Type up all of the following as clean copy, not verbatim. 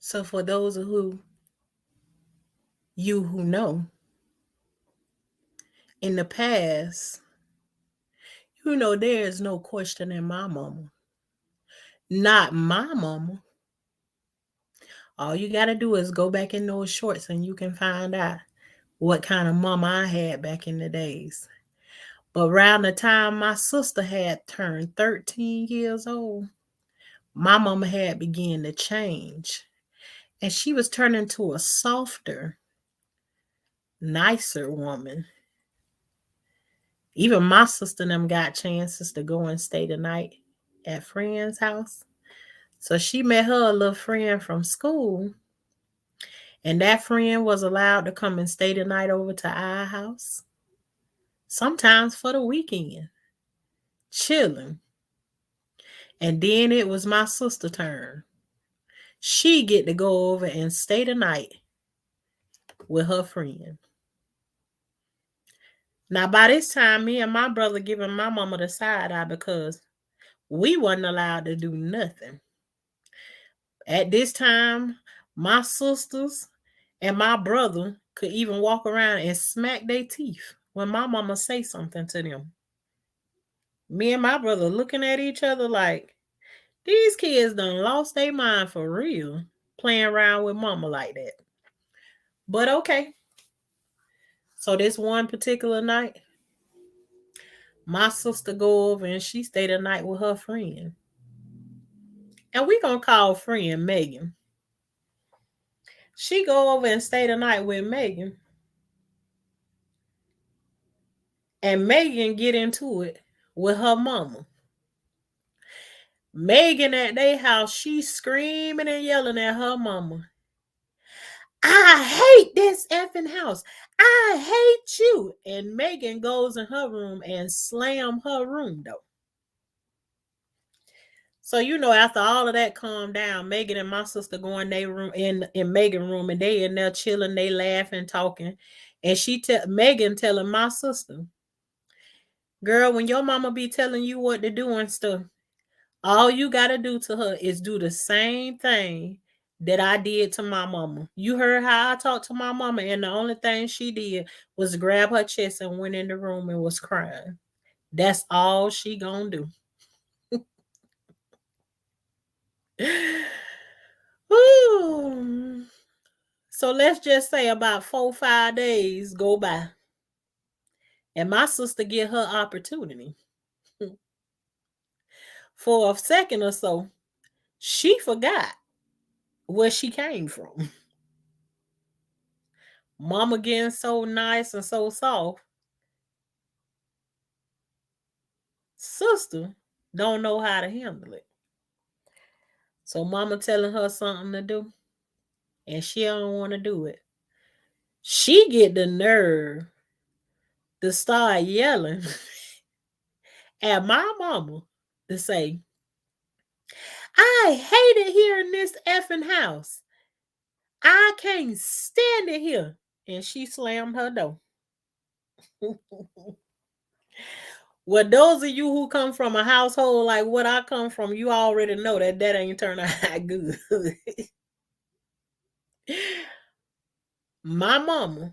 So for those of you who know, in the past, there is no questioning my mama. Not my mama. All you gotta do is go back in those shorts and you can find out what kind of mama I had back in the days. But around the time my sister had turned 13 years old, my mama had begun to change. And she was turning to a softer, nicer woman. Even my sister and them got chances to go and stay the night at friend's house. So she met her a little friend from school, and that friend was allowed to come and stay the night over to our house, sometimes for the weekend, chilling. And then it was my sister turn. She get to go over and stay the night with her friend. Now by this time, me and my brother giving my mama the side eye because we wasn't allowed to do nothing. At this time, my sisters and my brother could even walk around and smack their teeth when my mama say something to them. Me and my brother looking at each other like, these kids done lost their mind for real, playing around with mama like that. But okay. So this one particular night, my sister go over and she stayed the night with her friend. And we gonna call friend Megan. She go over and stay the night with Megan. And Megan get into it with her mama. Megan at their house, she's screaming and yelling at her mama. I hate this effing house. I hate you. And Megan goes in her room and slam her room door. So after all of that calmed down, Megan and my sister go in their room in Megan room and they in there chilling, they laughing, talking. And Megan telling my sister, girl, when your mama be telling you what to do and stuff, all you gotta do to her is do the same thing that I did to my mama. You heard how I talked to my mama, and the only thing she did was grab her chest and went in the room and was crying. That's all she gonna do. Ooh. So let's just say about 4-5 days go by, and my sister get her opportunity. For a second or so, she forgot where she came from. Mama getting so nice and so soft. Sister don't know how to handle it. So mama telling her something to do, and she don't want to do it. She get the nerve to start yelling at my mama to say, I hate it here in this effing house. I can't stand it here. And she slammed her door. Well, those of you who come from a household like what I come from, you already know that ain't turn out good. My mama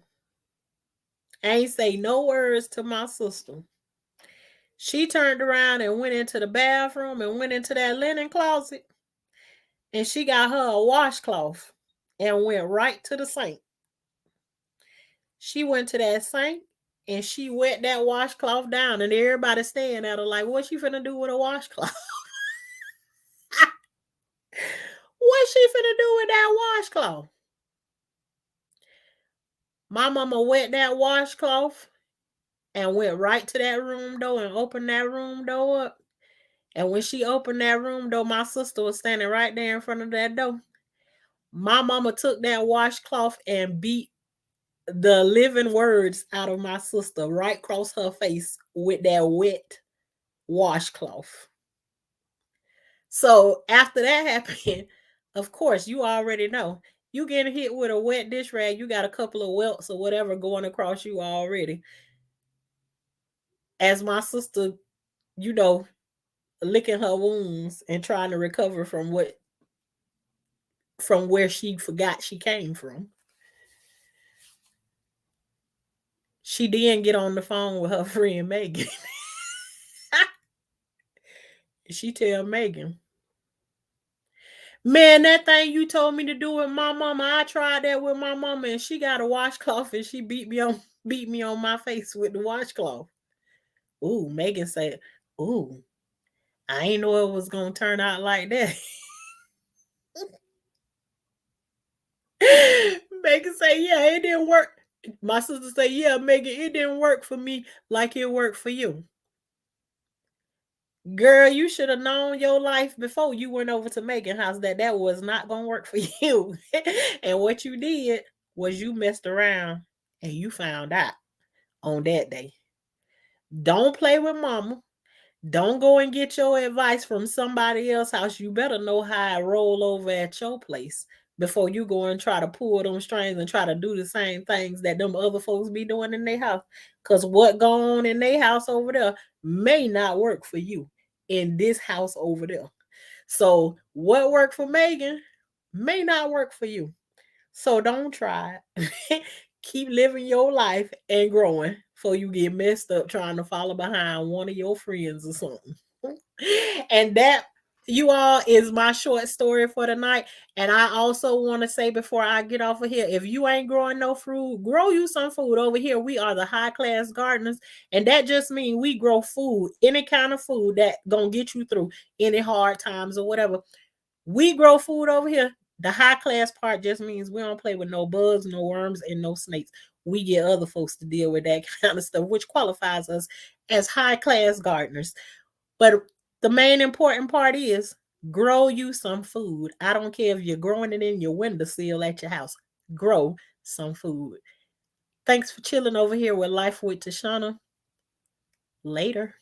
ain't say no words to my sister. She turned around and went into the bathroom and went into that linen closet, and she got her a washcloth and went right to the sink. She went to that sink and she wet that washcloth down, and everybody staring at her like, what she finna do with a washcloth? What she finna do with that washcloth? My mama wet that washcloth and went right to that room door and opened that room door up. And when she opened that room door, my sister was standing right there in front of that door. My mama took that washcloth and beat the living words out of my sister right across her face with that wet washcloth. So after that happened, of course, you already know. You getting hit with a wet dish rag, you got a couple of welts or whatever going across you already. As my sister, you know, licking her wounds and trying to recover from what from where she forgot she came from. She didn't get on the phone with her friend Megan. She tell Megan, man, that thing you told me to do with my mama, I tried that with my mama, and she got a washcloth and she beat me on my face with the washcloth. Ooh, Megan said, ooh, I ain't know it was gonna turn out like that. Megan say, yeah, it didn't work. My sister say, yeah, Megan, it didn't work for me like it worked for you. Girl, you should have known your life before you went over to Megan's house that that was not gonna work for you. And what you did was you messed around and you found out on that day. Don't play with mama. Don't go and get your advice from somebody else's house. You better know how I roll over at your place before you go and try to pull them strings and try to do the same things that them other folks be doing in their house. Because what go on in their house over there may not work for you in this house over there. So what worked for Megan may not work for you. So don't try it. Keep living your life and growing before you get messed up trying to follow behind one of your friends or something. And that, you all, is my short story for tonight. And I also want to say before I get off of here, if you ain't growing no fruit, grow you some food. Over here, we are the high class gardeners, and that just means we grow food, any kind of food that gonna get you through any hard times or whatever. We grow food over here. The high class part just means we don't play with no bugs, no worms, and no snakes. We get other folks to deal with that kind of stuff, which qualifies us as high class gardeners. But the main important part is grow you some food. I don't care if you're growing it in your windowsill at your house. Grow some food. Thanks for chilling over here with Life with Tashana. Later.